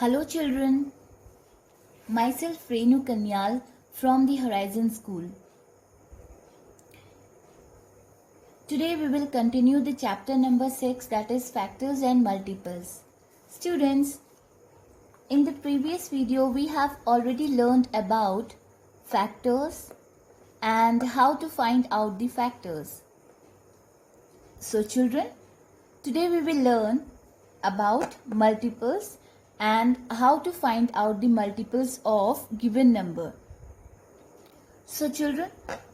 Hello children, myself Renu Kanyal from the Horizon School. Today we will continue the chapter number 6, that is factors and multiples. Students, in the previous video we have already learned about factors and how to find out the factors. So children, today we will learn about multiples and how to find out the multiples of given number. So children,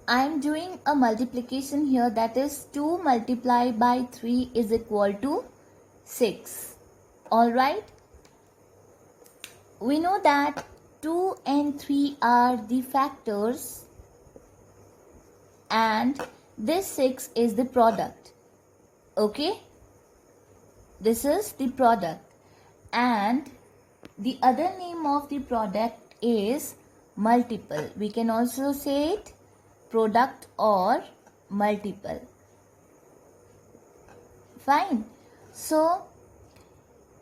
I am doing a multiplication here, that is 2 multiplied by 3 is equal to 6. Alright. We know that 2 and 3 are the factors and this 6 is the product. Okay. This is the product and the other name of the product is multiple. We can also say it product or multiple. Fine. So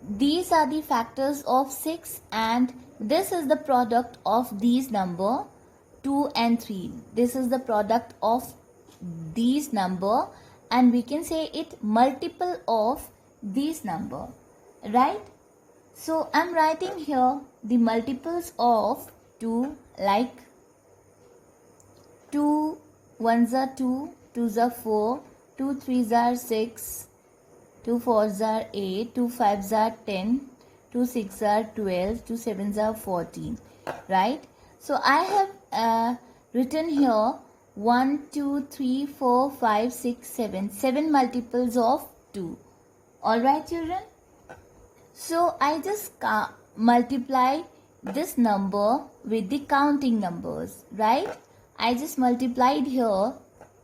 these are the factors of 6 and this is the product of these number 2 and 3. This is the product of these number and we can say it multiple of these number, right? So I'm writing here the multiples of 2, like 2 1s are 2, 2s are 4, 2 3s are 6, 2 4s are 8, 2 5s are 10, 2 6s are 12, 2 7s are 14, right? So I have written here 1 2 3 4 5 6 7 multiples of 2. Alright children? So I just multiply this number with the counting numbers, right? I just multiplied here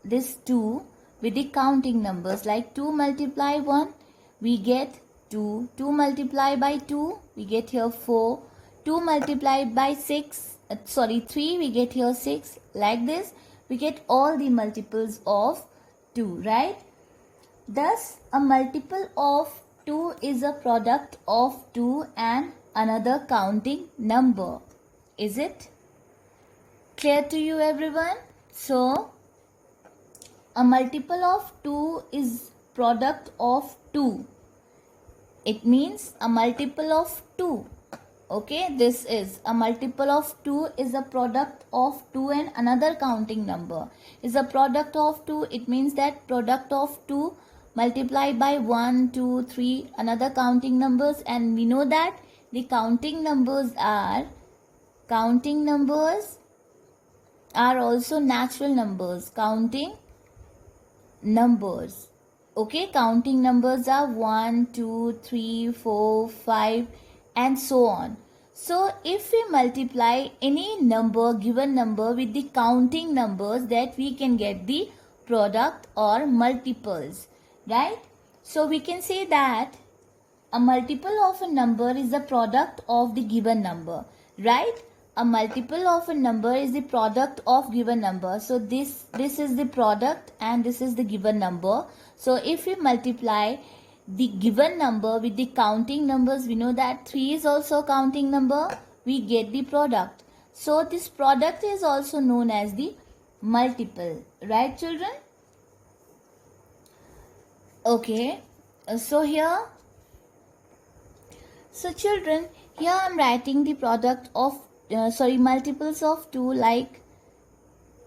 this 2 with the counting numbers, like 2 multiply 1, we get 2. 2 multiply by 2, we get here 4. 2 multiplied by 3, we get here 6. Like this, we get all the multiples of 2, right? Thus, a multiple of 2 is a product of 2 and another counting number. Is it clear to you everyone? So, a multiple of 2 is product of 2. It means a multiple of 2. Okay, this is a multiple of 2 is a product of 2 and another counting number. Is a product of 2, it means that product of 2 multiplied by 1, 2, 3, another counting numbers, and we know that the counting numbers are also natural numbers. Counting numbers. Okay, counting numbers are 1, 2, 3, 4, 5 and so on. So if we multiply any number, given number with the counting numbers, that we can get the product or multiples. Right? So we can say that a multiple of a number is the product of the given number. Right? A multiple of a number is the product of given number. So this is the product and this is the given number. So if we multiply the given number with the counting numbers, we know that 3 is also a counting number. We get the product. So this product is also known as the multiple. Right children? Okay, so children, here I am writing the product of multiples of 2, like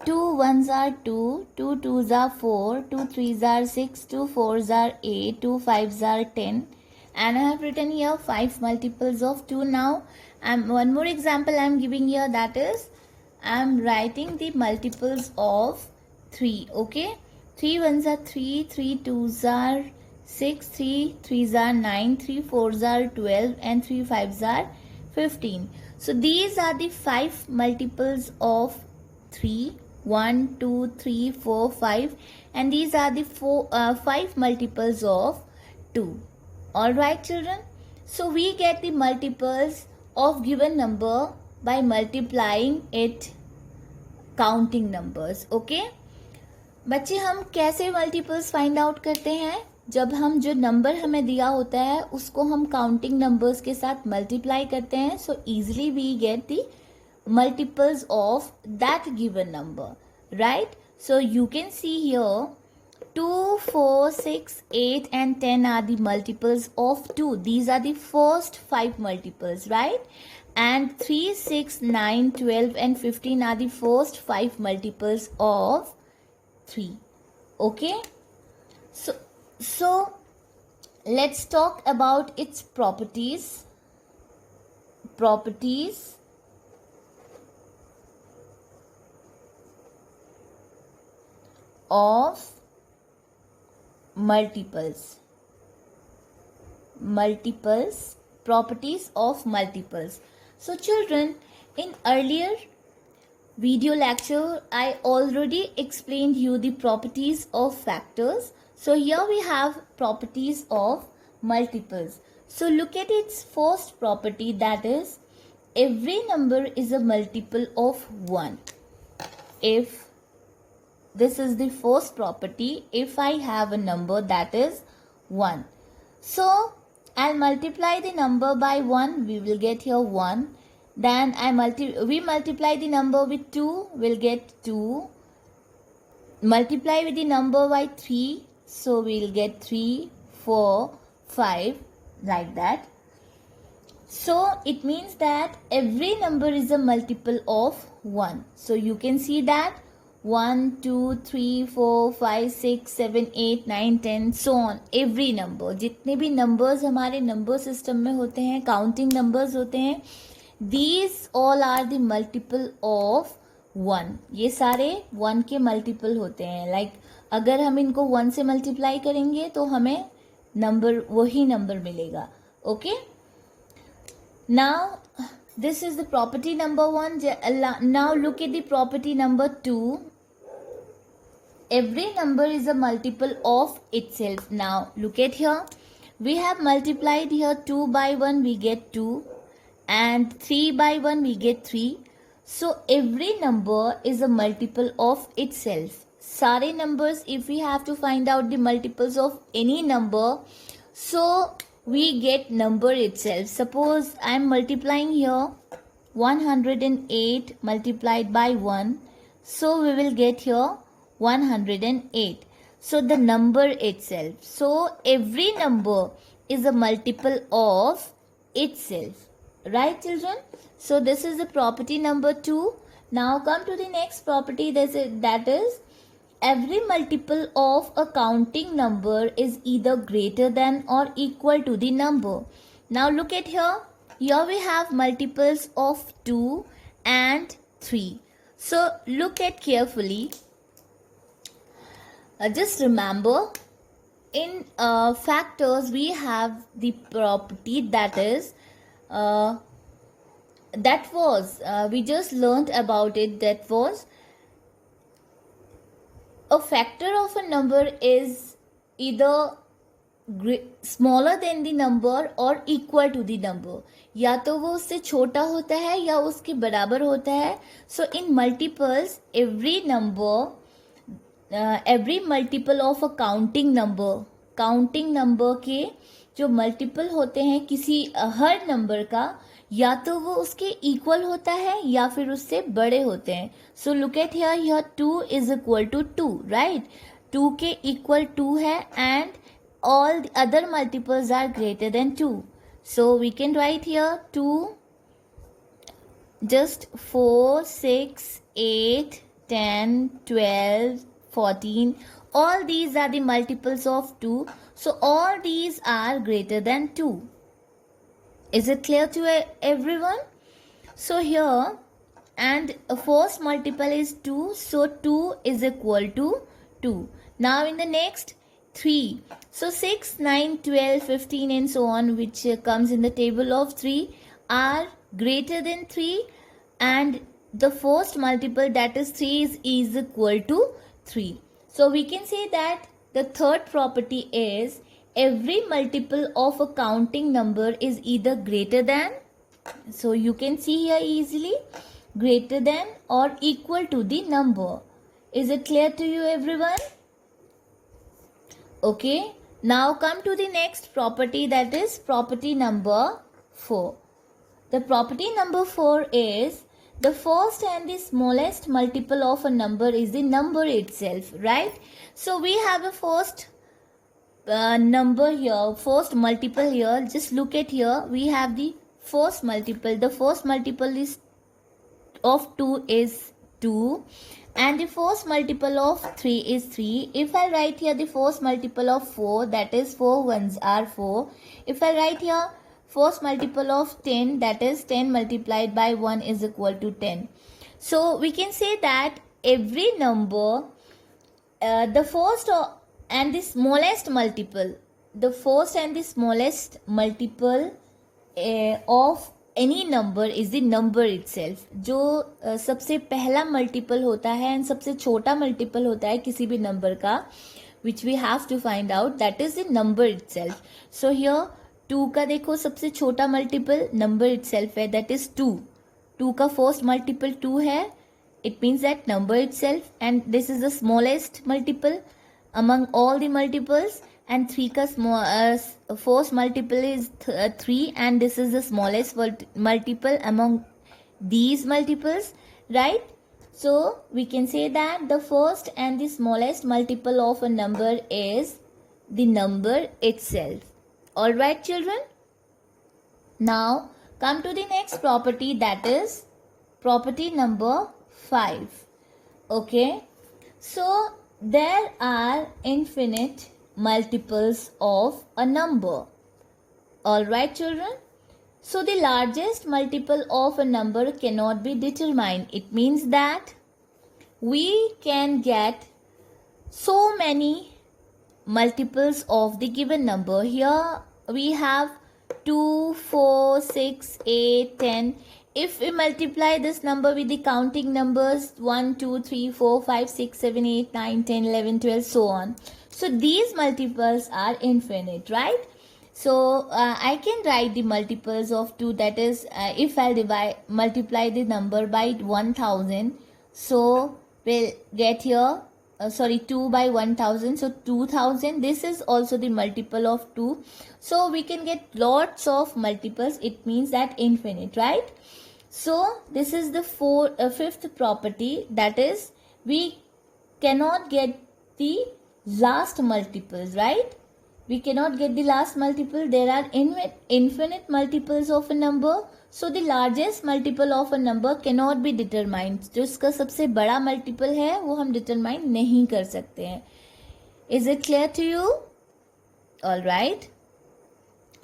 2 1s are 2, 2 2s are 4, 2 3s are 6, 2 4s are 8, 2 5s are 10, and I have written here 5 multiples of 2. Now one more example I am giving here, that is I am writing the multiples of 3. Okay, 3 1s are 3, 3 2s are 6, 3 3s are 9, 3 4s are 12 and 3 5s are 15. So these are the 5 multiples of 3, 1, 2, 3, 4, 5, and these are the 5 multiples of 2. Alright children? So we get the multiples of given number by multiplying it counting numbers. Okay? बच्चे हम कैसे multiples find out करते हैं? जब हम जो number हमें दिया होता है उसको हम काउंटिंग नंबर्स के साथ मल्टीप्लाई करते हैं, so easily we get the multiples of that given number, right? So you can see here 2, 4, 6, 8 and 10 are the multiples of 2. These are the first 5 multiples, right? And 3, 6, 9, 12 and 15 are the first 5 multiples of 3. Okay? So let's talk about its properties. Of multiples. Properties of multiples. So children, in earlier video lecture I already explained you the properties of factors. So here we have properties of multiples. So look at its first property, that is every number is a multiple of 1. If this is the first property, if I have a number that is 1. So I'll multiply the number by 1, we will get here 1. Then we multiply the number with 2, we'll get 2. Multiply with the number by 3, so we'll get 3, 4, 5, like that. So it means that every number is a multiple of 1. So you can see that 1, 2, 3, 4, 5, 6, 7, 8, 9, 10 so on. Every number, जितने भी numbers हमारे number system में होते हैं, counting numbers होते हैं, these all are the multiple of 1. ये सारे 1 के मल्टीपल होते हैं. लाइक अगर हम इनको 1 से मल्टीप्लाई करेंगे तो हमें नंबर वही नंबर मिलेगा. Okay, now this is the property number 1. Now look at the property number 2. Every number is a multiple of itself. Now look at here, we have multiplied here 2 by 1 we get 2 and 3 by 1 we get 3. So every number is a multiple of itself. सारे numbers, if we have to find out the multiples of any number, so we get number itself. Suppose I am multiplying here 108 multiplied by 1, so we will get here 108. So the number itself. So every number is a multiple of itself. Right children? So this is the property number 2. Now come to the next property, that is every multiple of a counting number is either greater than or equal to the number. Now look at here. Here we have multiples of 2 and 3. So look at carefully. Just remember, in factors we have the property that is we just learned about it, that was a factor of a number is either smaller than the number or equal to the number. या तो वो उससे छोटा होता है या उसके बराबर होता है. So in multiples, every multiple of a counting number के जो multiple होते हैं किसी हर नंबर का, या तो वो उसके इक्वल होता है या फिर उससे बड़े होते हैं. So look at here 2 is equal to 2, right. 2 के इक्वल 2 है and all the other multiples are greater than 2. So we can write here 2, just 4, 6, 8, 10, 12, 14. All these are the multiples of 2. So all these are greater than 2. Is it clear to everyone? So here, and first multiple is 2. So 2 is equal to 2. Now in the next 3. So 6, 9, 12, 15 and so on, which comes in the table of 3, are greater than 3, and the first multiple, that is 3, is equal to 3. So we can say that the third property is every multiple of a counting number is either greater than, so you can see here easily, greater than or equal to the number. Is it clear to you everyone? Okay, Now come to the next property, that is property number 4. The property number 4 is the first and the smallest multiple of a number is the number itself, right? So we have a first number here, first multiple here. Just look at here, we have the first multiple. The first multiple is of 2 is 2, and the first multiple of 3 is 3. If I write here the first multiple of 4, that is 4 ones are 4. If I write here first multiple of 10, that is 10 multiplied by 1 is equal to 10. So we can say that every number, the first and the smallest multiple, the first and the smallest multiple of any number is the number itself. जो सबसे पहला multiple होता है and सबसे छोटा multiple होता है किसी भी नंबर का, which we have to find out, that is the number itself. So here 2 का देखो सबसे छोटा मल्टीपल नंबर इटसेल्फ है, दैट इज 2. 2 का फर्स्ट मल्टीपल 2 है, it means that number itself, and this is the smallest multiple among all the multiples, and 3 ka first multiple is 3, and this is the smallest multiple among these multiples, right? So we can say that the first and the smallest multiple of a number is the number itself. All right children, now come to the next property, that is property number 5. Okay, so there are infinite multiples of a number. All right children, so the largest multiple of a number cannot be determined. It means that we can get so many multiples of the given number. Here we have 2, 4, 6, 8, 10. If we multiply this number with the counting numbers 1, 2, 3, 4, 5, 6, 7, 8, 9, 10, 11, 12, so on. So these multiples are infinite, right? So I can write the multiples of 2, that is if I multiply the number by 1000, so we'll get here 2 by 1000, so 2000. This is also the multiple of 2. So we can get lots of multiples. It means that infinite, right? So this is the fifth property, that is we cannot get the last multiples, right? We cannot get the last multiple. There are infinite multiples of a number, so the largest multiple of a number cannot be determined. जो इसका सबसे बड़ा multiple है वो हम determine नहीं कर सकते हैं. Is it clear to you? All right.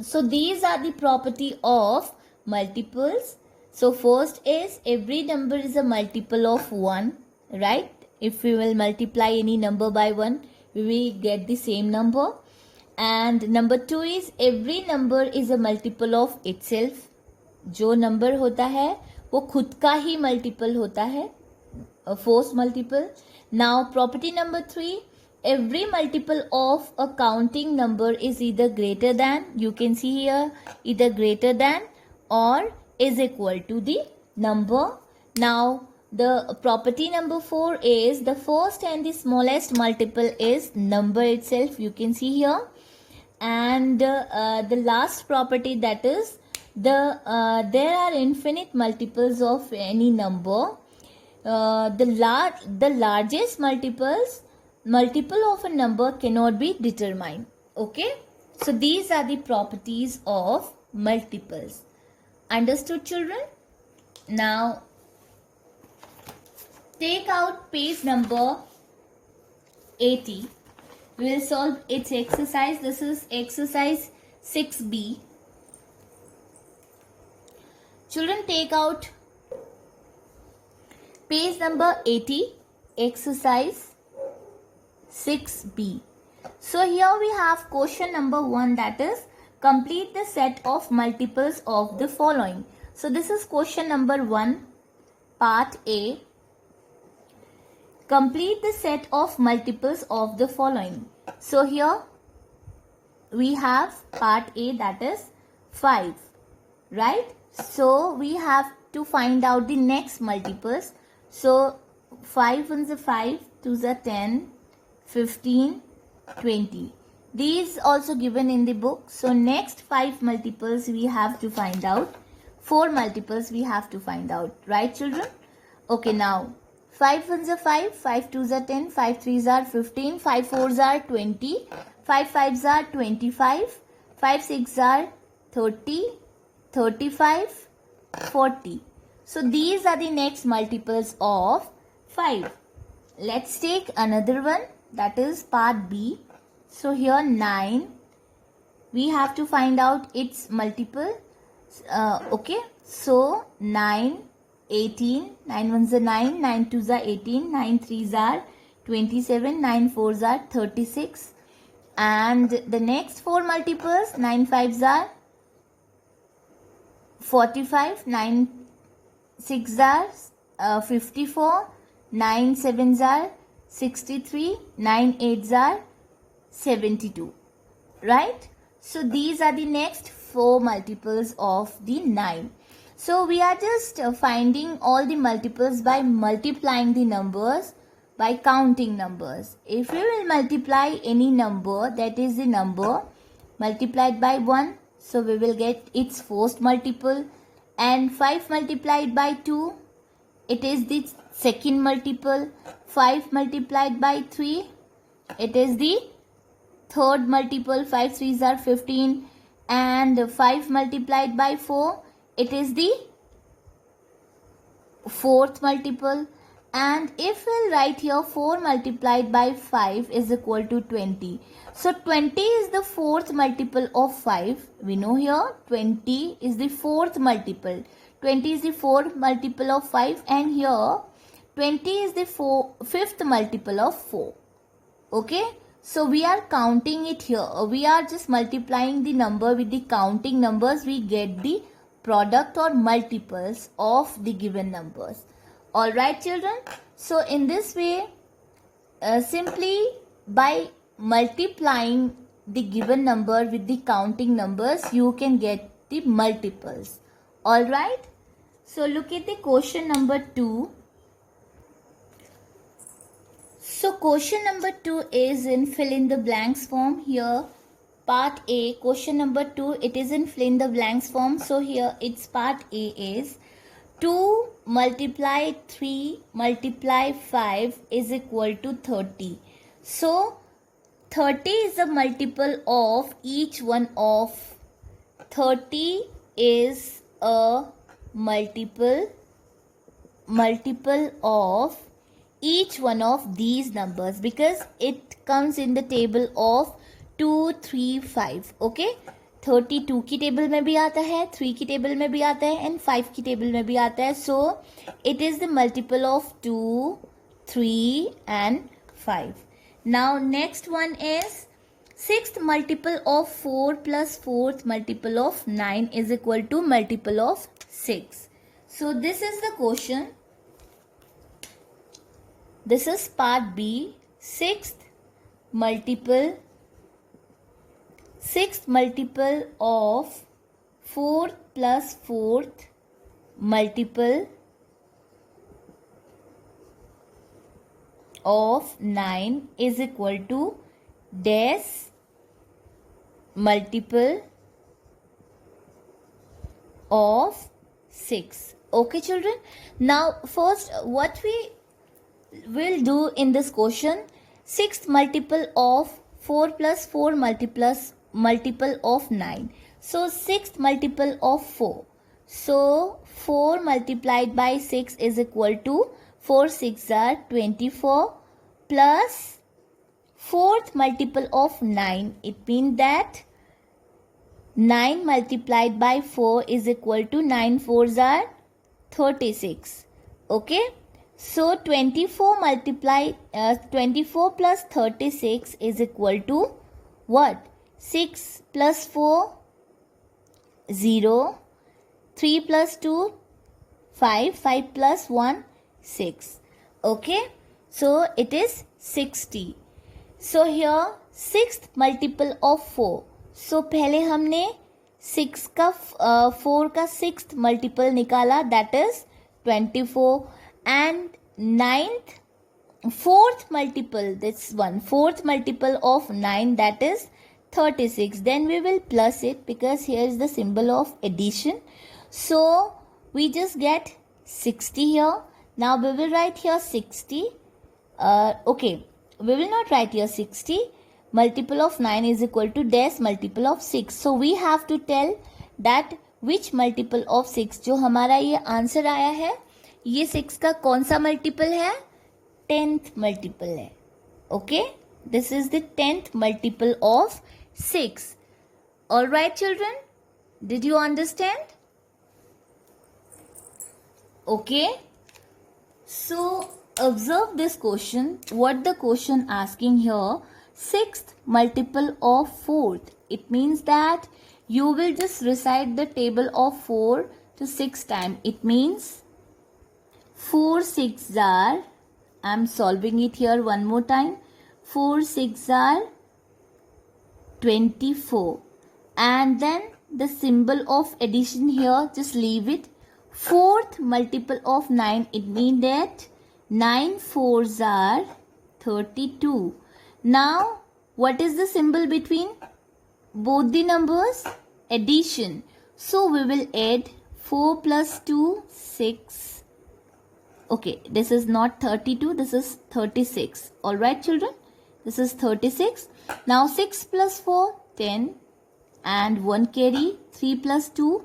So these are the property of multiples. So first is every number is a multiple of 1, right? If we will multiply any number by 1, we will get the same number. And number 2 is every number is a multiple of itself. जो number होता है वो खुद का ही multiple होता है, first multiple. Now property number 3, every multiple of a counting number is either greater than, you can see here, either greater than or is equal to the number. Now the property number 4 is the first and the smallest multiple is number itself, you can see here. And the last property, that is there are infinite multiples of any number. The largest multiple of a number cannot be determined. Okay, so these are the properties of multiples. Understood children? Now take out page number 80. We will solve its exercise. This is exercise 6B. Children, take out page number 80, exercise 6B. So here we have question number 1, that is complete the set of multiples of the following. So this is question number 1, part A. Complete the set of multiples of the following. So here we have part A, that is 5, right? So we have to find out the next multiples. So 5 ones are 5, 2s are 10, 15, 20. These also given in the book. So next 5 multiples we have to find out. 4 multiples we have to find out. Right, children? Okay, now 5 ones are 5, 5 twos are 10, 5 threes are 15, 5 fours are 20, 5 fives are 25, 5 six are 30, 35, 40. So these are the next multiples of 5. Let's take another one, that is part B. So here 9, we have to find out its multiple. Okay, so 9, 18, 9 ones are 9, 9 twos are 18, 9 threes are 27, 9 fours are 36. And the next 4 multiples, 9 fives are 45, 9 6 are 54, 9 sevens are 63, 9 eights are 72. Right? So these are the next 4 multiples of the 9. So we are just finding all the multiples by multiplying the numbers, by counting numbers. If we will multiply any number, that is the number multiplied by 1, so we will get its first multiple. And 5 multiplied by 2, it is the second multiple. 5 multiplied by 3, it is the third multiple. 5 threes are 15. And 5 multiplied by 4, it is the fourth multiple. And if we'll write here 4 multiplied by 5 is equal to 20. So 20 is the fourth multiple of 5. We know here 20 is the fourth multiple. 20 is the fourth multiple of 5, and here 20 is the fifth multiple of 4. Okay. So we are counting it here. We are just multiplying the number with the counting numbers. We get the product or multiples of the given numbers. Alright, children. So in this way, simply by multiplying the given number with the counting numbers, you can get the multiples. Alright. So look at the question number 2. So question number 2 is in fill in the blanks form. Here part A, question number 2, it is in fill in the blanks form. So here its part A is 2 multiply 3 multiply 5 is equal to 30. So 30 is a multiple of each one of 30 is a multiple of each one of these numbers, because it comes in the table of 2, 3, 5. Okay, 32 की table में भी आता है, 3 की table में भी आता है, एंड 5 की टेबल में भी आता है. So it is the multiple of 2, 3 and 5. Now next one is sixth multiple of 4 plus fourth multiple of 9 is equal to multiple of 6. So this is the question. This is part B. Sixth multiple of 4 plus fourth multiple of 9 is equal to dash multiple of 6. Okay, children. Now first what we will do in this question, sixth multiple of 4 plus 4 multiple of 9. So sixth multiple of 4. So 4 multiplied by 6 is equal to 4 6 are 24 plus fourth multiple of 9. It means that 9 multiplied by 4 is equal to 9 4s are 36. Okay. So 24 plus 36 is equal to what? 6 plus 4, 0. 3 plus 2, 5. 5 plus 1, 6. Okay. So it is 60. So here sixth multiple of 4. So पहले हमने 6 का 4 का sixth multiple निकाला, that is 24, and fourth multiple, this one, fourth multiple of 9, that is 36. Then we will plus it because here is the symbol of addition. So we just get 60 here. Now we will write here 60. Okay, we will not write here 60. Multiple of 9 is equal to dash multiple of 6. So we have to tell that which multiple of 6. जो हमारा ये answer आया है, ये 6 का कौन सा multiple है? 10th मल्टीपल है. Okay, this is the 10th multiple of 6. All right, children, did you understand? Okay, so observe this question. What the question asking here? 6th multiple of 4th. It means that you will just recite the table of 4 to 6 times. It means 4 6 are, I am solving it here one more time. 4 6 are 24. And then the symbol of addition here, just leave it. 4th multiple of 9, it means that 9 4s are 32. Now, what is the symbol between both the numbers? Addition. So, we will add 4 plus 2, 6. Okay, this is not 32, this is 36. Alright, children? This is 36. Now, 6 plus 4, 10. And 1 carry. 3 plus 2,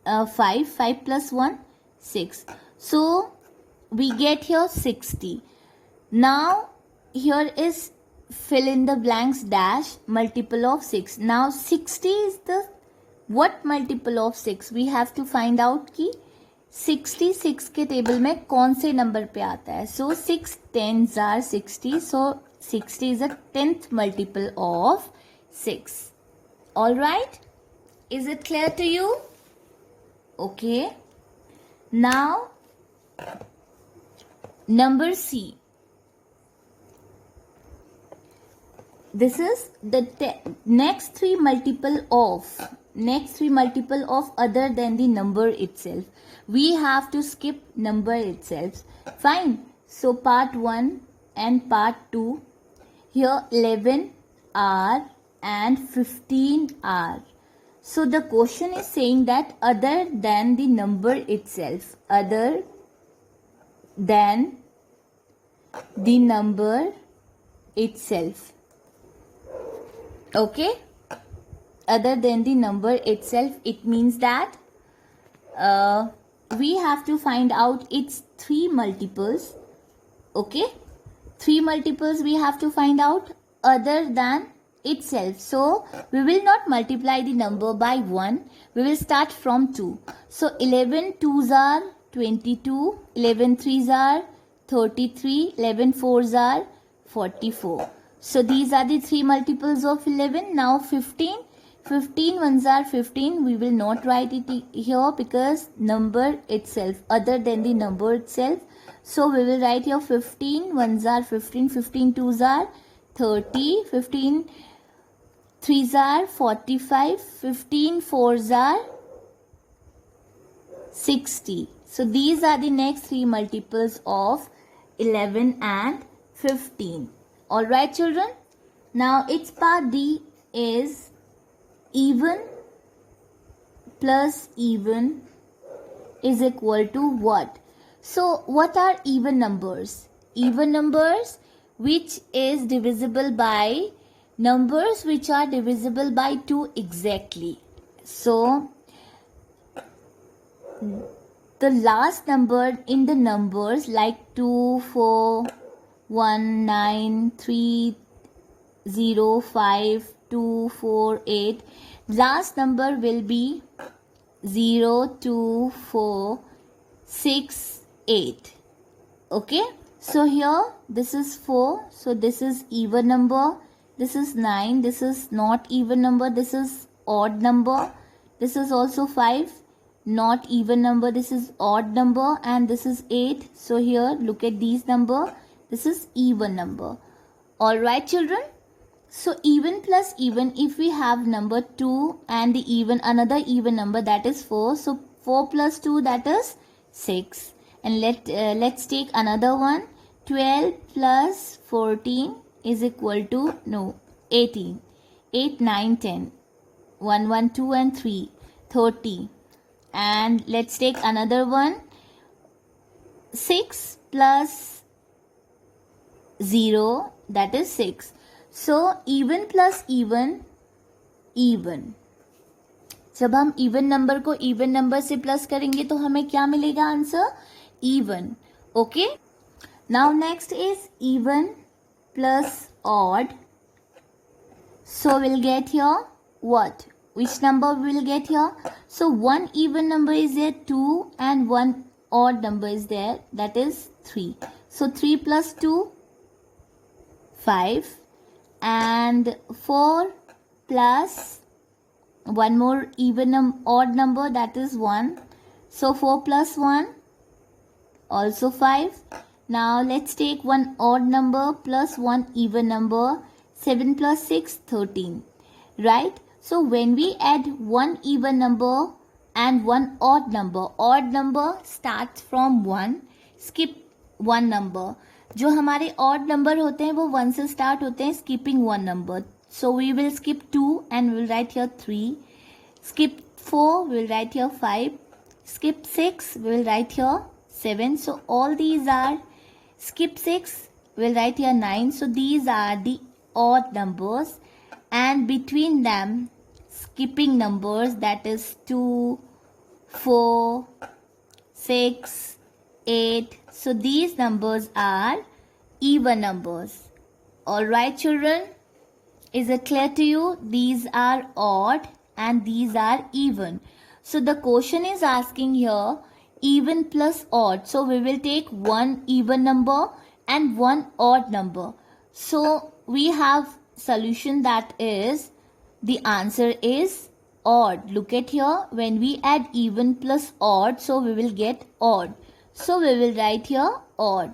5. 5 plus 1, 6. So, we get here 60. Now, here is fill in the blanks dash multiple of 6. Now, 60 is the what multiple of 6? We have to find out कि 66 के table में कौन से number पे आता है. So, 6 10s are 60. So, 60 is a 10th multiple of 6. Alright? Is it clear to you? Okay. Now, number C. This is the next three multiple of other than the number itself. We have to skip number itself. Fine. So part 1 and part 2. Here 11 are and 15 are. So the question is saying that other than the number itself. Other than the number itself. Okay, other than the number itself, it means that we have to find out its 3 multiples. Okay, 3 multiples we have to find out other than itself. So we will not multiply the number by 1. We will start from 2. So 11 2s are 22, 11 3s are 33, 11 4s are 44. So these are the 3 multiples of 11. Now 15. 15 1s are 15. We will not write it here because number itself, other than the number itself. So we will write here 15 1s are 15. 15 2s are 30. 15 3s are 45. 15 4s are 60. So these are the next 3 multiples of 11 and 15. Alright, children. Now its part D is even plus even is equal to what? So what are even numbers? Even numbers which is divisible by numbers which are divisible by 2 exactly. So the last number in the numbers like 2, 4, 1, 9, 3, 0, 5, 2, 4, 8. Last number will be 0, 2, 4, 6, 8. Okay. So here this is 4. So this is even number. This is 9. This is not even number. This is odd number. This is also 5. Not even number. This is odd number. And this is 8. So here look at these number. This is even number. Alright, children. So even plus even, if we have number 2 and the even another even number, that is 4. So 4 plus 2, that is 6. And let's take another one. 12 plus 14 is equal to 18. 8, 9, 10. 1, 1, 2 and 3. 30. And let's take another one. 6 plus 0, that is 6. So even plus even, even. जब हम even number को even number से plus करेंगे तो हमें क्या मिलेगा answer? Even. Okay. Now next is even plus odd. So we'll get here what? Which number we will get here? So one even number is there 2 and one odd number is there, that is 3. So 3 plus 2, 5, and 4 plus one more odd number, that is 1. So 4 plus 1, also 5. Now let's take one odd number plus one even number. 7 plus 6, 13. Right? So when we add one even number and one odd number starts from 1. Skip one number. जो हमारे odd number होते हैं वो 1 से start होते हैं, skipping one number. So we will skip 2 and we will write here 3. Skip 4, we will write here 5. Skip 6, we will write here 7. So all these are skip 6, we will write here 9. So these are the odd numbers, and between them skipping numbers, that is 2, 4, 6, 8. So these numbers are even numbers. Alright children, is it clear to you? These are odd and these are even. So the question is asking here even plus odd. So we will take one even number and one odd number. So we have solution, that is the answer is odd. Look at here, when we add even plus odd, so we will get odd. So we will write here odd.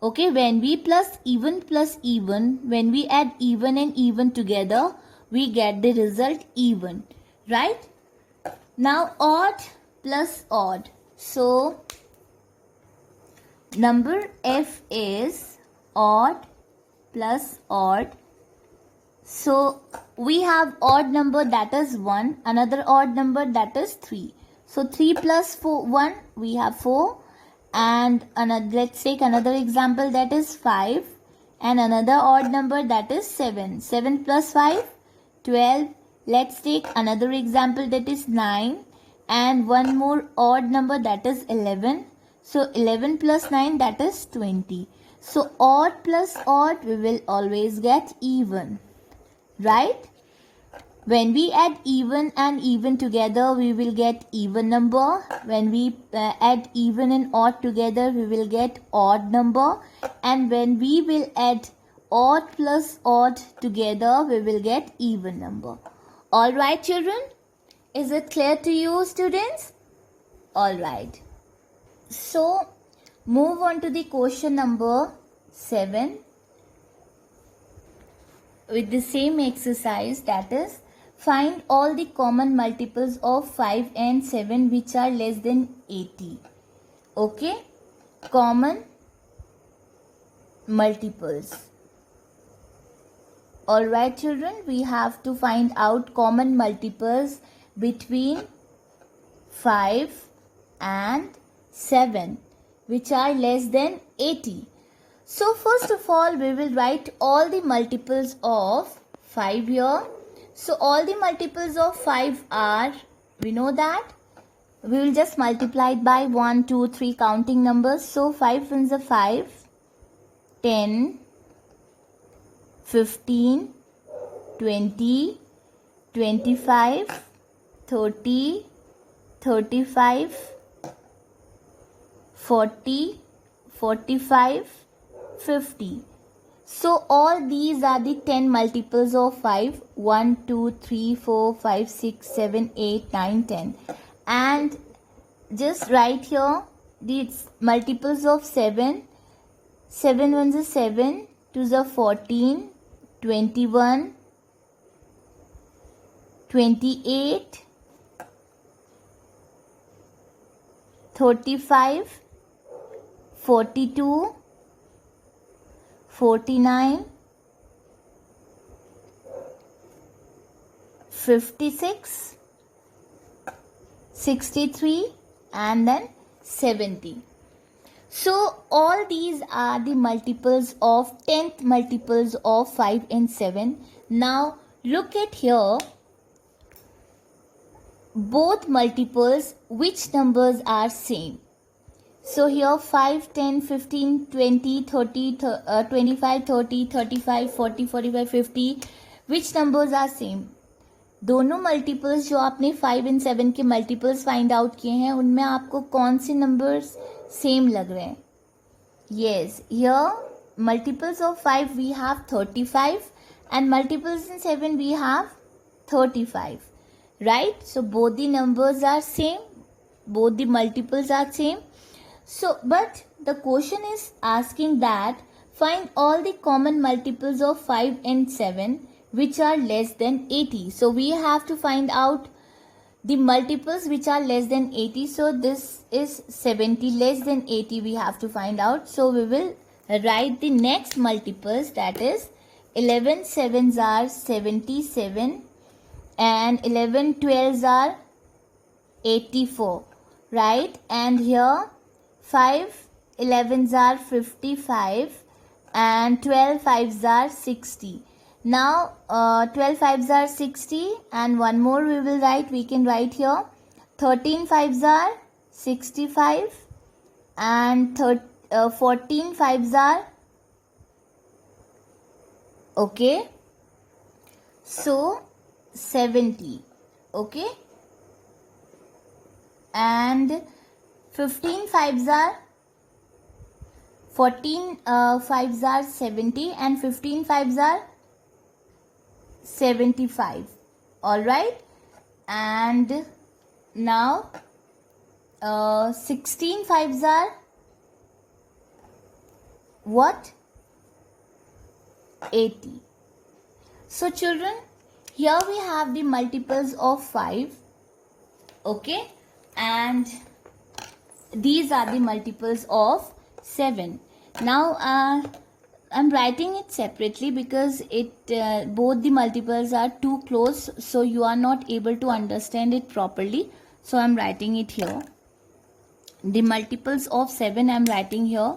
Okay, when we plus even, when we add even and even together, we get the result even. Right? Now odd plus odd. So number F is odd plus odd. So we have odd number, that is 1, another odd number, that is 3. So 3 plus 1, we have 4, and another, let's take another example, that is 5, and another odd number, that is 7. 7 plus 5, 12. Let's take another example, that is 9, and one more odd number, that is 11. So 11 plus 9, that is 20. So odd plus odd, we will always get even. Right? When we add even and even together, we will get even number. When we add even and odd together, we will get odd number. And when we will add odd plus odd together, we will get even number. Alright children? Is it clear to you students? Alright. So move on to the question number 7 with the same exercise, that is find all the common multiples of 5 and 7 which are less than 80. Okay, common multiples. Alright children, we have to find out common multiples between 5 and 7 which are less than 80. So first of all, we will write all the multiples of 5 here. So all the multiples of 5 are, we know that, we will just multiply it by 1, 2, 3 counting numbers. So 5 ones are 5, 10, 15, 20, 25, 30, 35, 40, 45, 50. So all these are the 10 multiples of 5. 1, 2, 3, 4, 5, 6, 7, 8, 9, 10. And just write here the multiples of 7. 7 ones are 7, 2s are 14, 21, 28, 35, 42, 49, 56, 63 and then 70. So all these are the multiples of 10th multiples of 5 and 7. Now look at here, both multiples, which numbers are same. So here 5, 10, 15, 20, 30, 25, 30, 35, 40, 45, 50, which numbers are same. दोनों multiples जो आपने 5 and 7 के multiples find out किए हैं उनमें आपको कौन से नंबर्स सेम लग रहे हैं. Yes, here multiples of 5 we have 35 and multiples in 7 we have 35, right? So both the numbers are same, both the multiples are same. So but the question is asking that find all the common multiples of 5 and 7 which are less than 80. So we have to find out the multiples which are less than 80. So this is 70, less than 80 we have to find out. So we will write the next multiples, that is 11 7s are 77 and 11 12s are 84, right? And here 5 11s are 55 and 12 5s are 60. Now 12 5s are 60 and one more we will write, we can write here 13 5s are 65 and 14 5s are, okay, so 70, okay, and 15 5s are 14 5s are 70 and 15 5s are 75. All right, and now 16 5s are what? 80. So children, here we have the multiples of 5, okay, and these are the multiples of 7. Now I'm writing it separately because both the multiples are too close, so you are not able to understand it properly. So I'm writing it here. The multiples of 7 I'm writing here.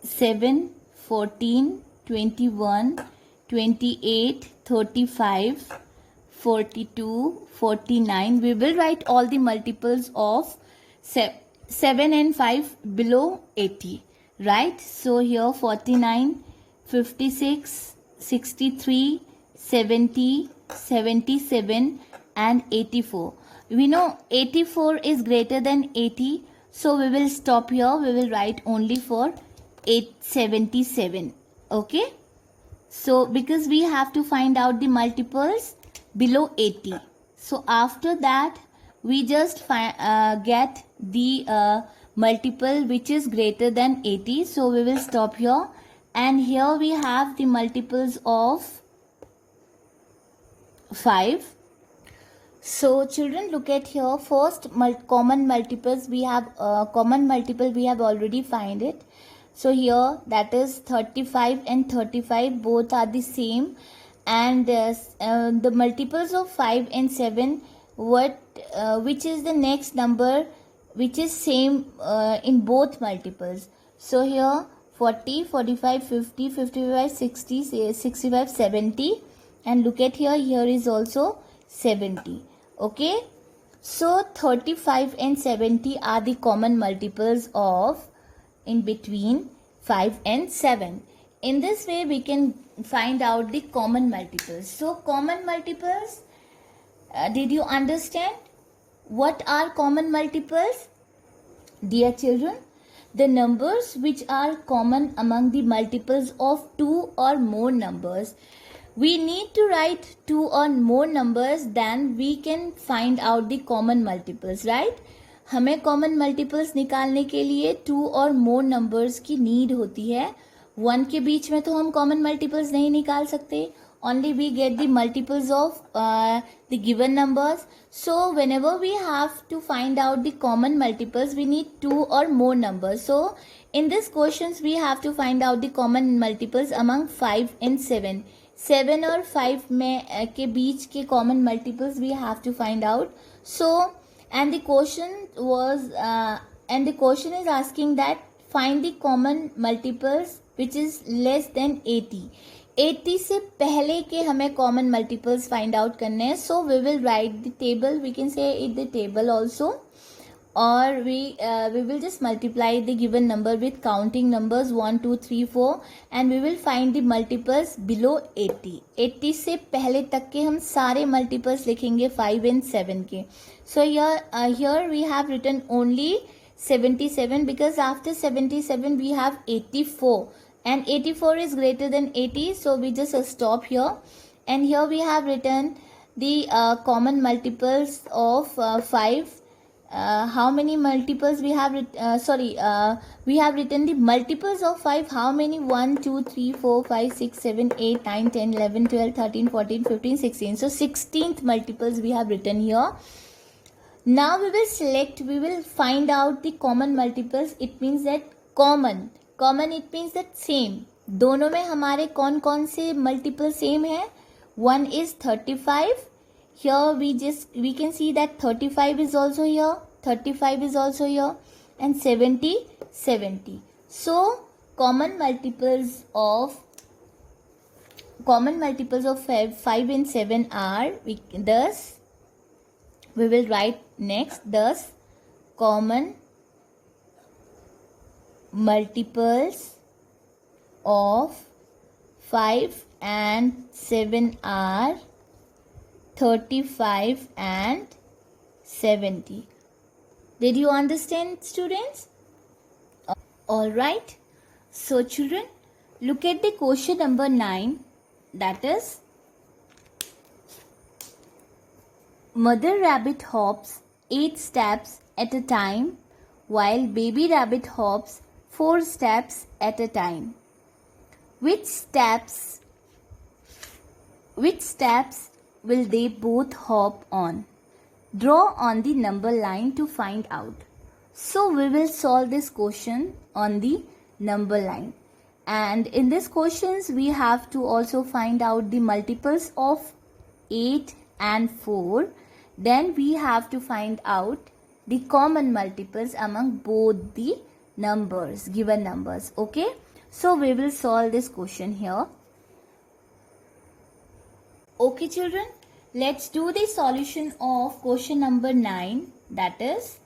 7, 14, 21, 28, 35, 42, 49. We will write all the multiples of 7 and 5 below 80. Right, so here 49, 56, 63, 70, 77 and 84. We know 84 is greater than 80, so we will stop here. We will write only for 877, okay. So because we have to find out the multiples below 80, so after that we just get the multiple which is greater than 80. So we will stop here, and here we have the multiples of 5. So children, look at here. First common multiples we have, common multiple we have already find it. So here that is 35 and 35 both are the same, and the multiples of 5 and 7, which is the next number which is same in both multiples. So here 40, 45, 50, 55, 60, 65, 70, and look at here, here is also 70, okay. So 35 and 70 are the common multiples of in between 5 and 7. In this way we can find out the common multiples. So common multiples, did you understand what are common multiples? Dear children, the numbers which are common among the multiples of 2 or more numbers. We need to write 2 or more numbers, then we can find out the common multiples, right? हमें common multiples निकालने के लिए 2 और मोर numbers की need होती है. 1 के बीच में तो हम कॉमन मल्टीपल्स नहीं निकाल सकते. Only we get the multiples of the given numbers. So whenever we have to find out the common multiples, we need 2 or more numbers. So in this questions we have to find out the common multiples among 5 and 7. 7 और 5 में के बीच के common multiples we have to find out. So and the question is asking that find the common multiples which is less than 80. 80 से पहले के हमें common multiples find out करने हैं. So we will write the table, we can say it the table also, or we will just multiply the given number with counting numbers 1 2 3 4 and we will find the multiples below 80. 80 से पहले तक के हम सारे multiples लिखेंगे 5 and 7 के. So here we have written only 77 because after 77 we have 84 and 84 is greater than 80, so we just stop here. And here we have written the common multiples of 5. How many multiples we have we have written the multiples of 5. How many? 1 2 3 4 5 6 7 8 9 10 11 12 13 14 15 16. So 16th multiples we have written here. Now we will find out the common multiples. It means that common it means that same. दोनों में हमारे कौन कौन से multiple same है? One is 35. Here we can see that 35 is also here, 35 is also here, and 70. So common multiples of 5 and 7 are, thus we will write next, thus common multiples of 5 and 7 are 35 and 70. Did you understand, students? All right. So children, look at the question number 9. That is, mother rabbit hops 8 steps at a time while baby rabbit hops 4 steps at a time. Which steps will they both hop on? Draw on the number line to find out. So we will solve this question on the number line. And in this questions we have to also find out the multiples of 8 and 4. Then we have to find out the common multiples among both the numbers, given numbers. Okay. So we will solve this question here. Okay children, let's do the solution of question number 9. That is,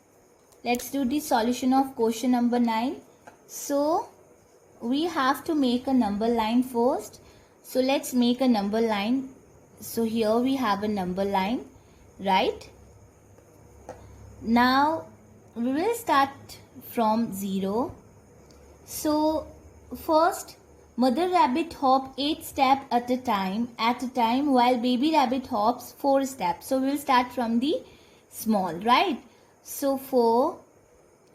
let's do the solution of question number 9. So we have to make a number line first. So let's make a number line. So here we have a number line, right? Now we will start from 0. So first, mother rabbit hop 8 steps at a time while baby rabbit hops 4 steps. So we will start from the small, right? So 4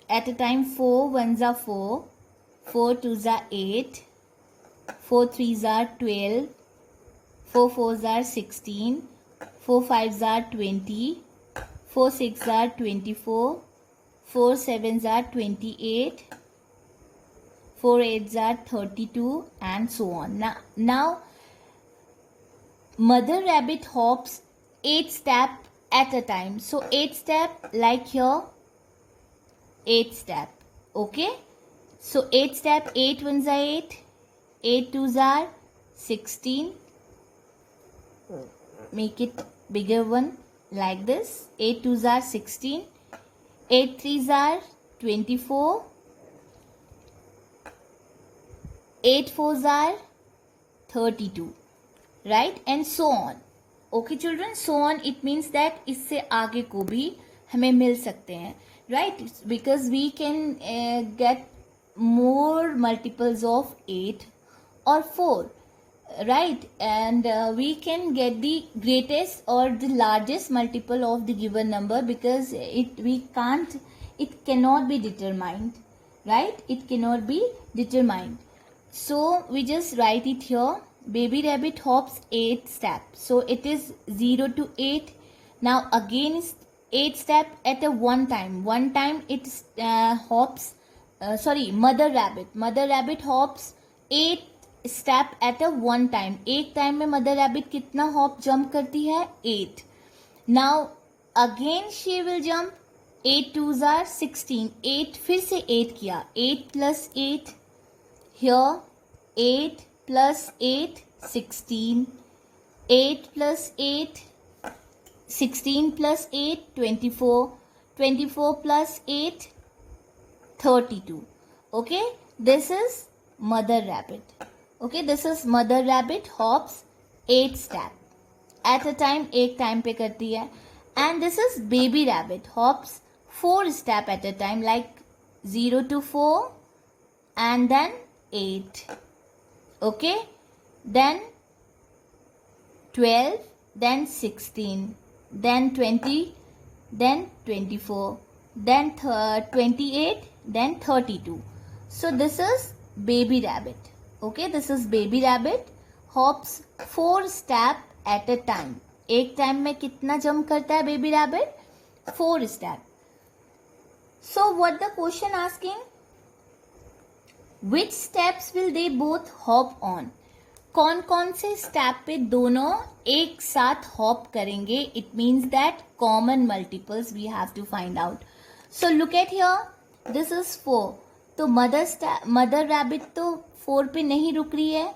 at a time, 4 ones are 4, 4 twos are 8, 4 threes are 12, 4 fours are 16, 4 fives are 20, 4 six are 24, 4 sevens are 28, 4 eights are 32, and so on. Now mother rabbit hops 8 steps at a time. So 8 steps, like here, 8 steps. Okay. So 8 steps, 8 ones are 8, 8 twos are 16. Make it bigger one like this. 8 twos are 16, 8 threes are 24, 8 fours are 32, right? And so on. Okay children, so on. It means that इससे आगे को भी हमें मिल सकते हैं, right? Because we can get more multiples of 8 or 4, right? And we can get the greatest or the largest multiple of the given number, because it cannot be determined, right? It cannot be determined. So we just write it here. Baby rabbit hops 8 steps. So it is 0 to 8. Now again is 8 steps at a one time. One time it hops. Mother rabbit hops 8 step at a one time. एक time में mother rabbit कितना hop jump करती है? 8. Now again she will jump. 8 2s are 16. 8 फिर से 8 किया. 8 plus 8 here. 8 plus 8 16. 8 plus 8 16 plus 8 24. 24 plus 8 32. Okay, this is mother rabbit. Okay, this is mother rabbit hops 8 step at a time. एक time पे करती है. And this is baby rabbit hops 4 step at a time, like 0 to 4 and then 8. Okay, then 12, then 16, then 20, then 24, then 28, then 32. So this is baby rabbit. Okay, this is baby rabbit hops 4 step at a time. एक time में कितना jump करता है baby rabbit? 4 step. So what the question asking? Which steps will they both hop on? कौन कौन से step पे दोनों एक साथ हॉप करेंगे? It means that common multiples we have to find out. So look at here, this is 4. तो mother rabbit तो 4 पे नहीं रुक रही है,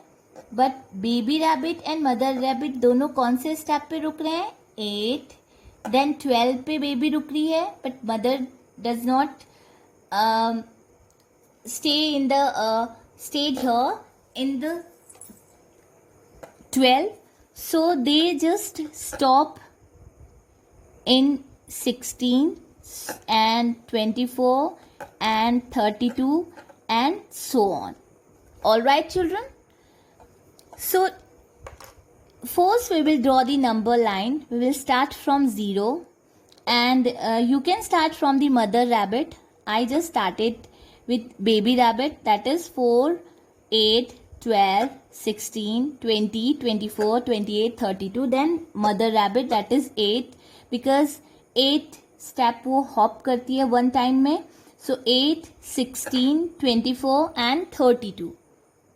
but baby rabbit and mother rabbit दोनों कौन से स्टेप पे रुक रहे हैं? 8. देन 12 पे बेबी रुक रही है, but mother does not stay in the stage here in the 12. So they just stop in 16 and 24 and 32 and so on. All right, children. So first we will draw the number line. We will start from 0 and you can start from the mother rabbit. I just started with baby rabbit, that is 4, 8, 12, 16, 20, 24, 28, 32. Then mother rabbit, that is 8, because 8 step वो hop करती है one time में. So 8, 16, 24 and 32.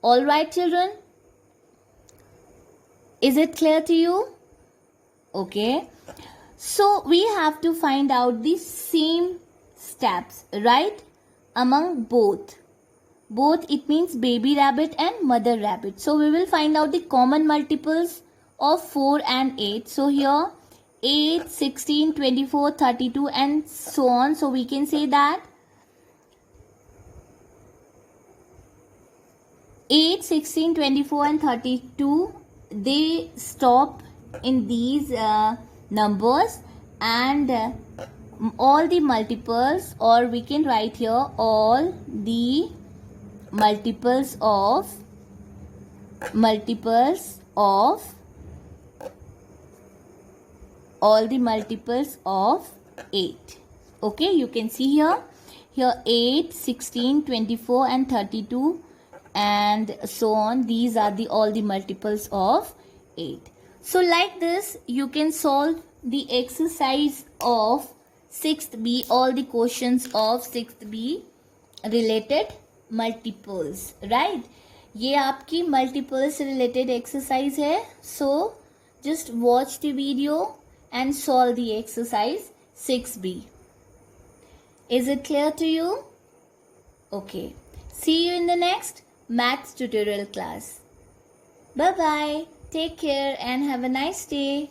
All right, children. Is it clear to you? Okay. So we have to find out the same steps, right? Among both. Both, it means baby rabbit and mother rabbit. So we will find out the common multiples of 4 and 8. So here 8, 16, 24, 32 and so on. So we can say that 8, 16, 24 and 32, they stop in these numbers, and all the multiples, or we can write here all the multiples of 8. Okay, you can see here 8, 16, 24 and 32 and so on. These are all the multiples of 8. So like this you can solve the exercise of 6th B, all the questions of 6th B related multiples, right? ये आपकी multiples related exercise है. So just watch the video and solve the exercise 6B. Is it clear to you? Okay. See you in the next maths tutorial class. Bye bye. Take care and have a nice day.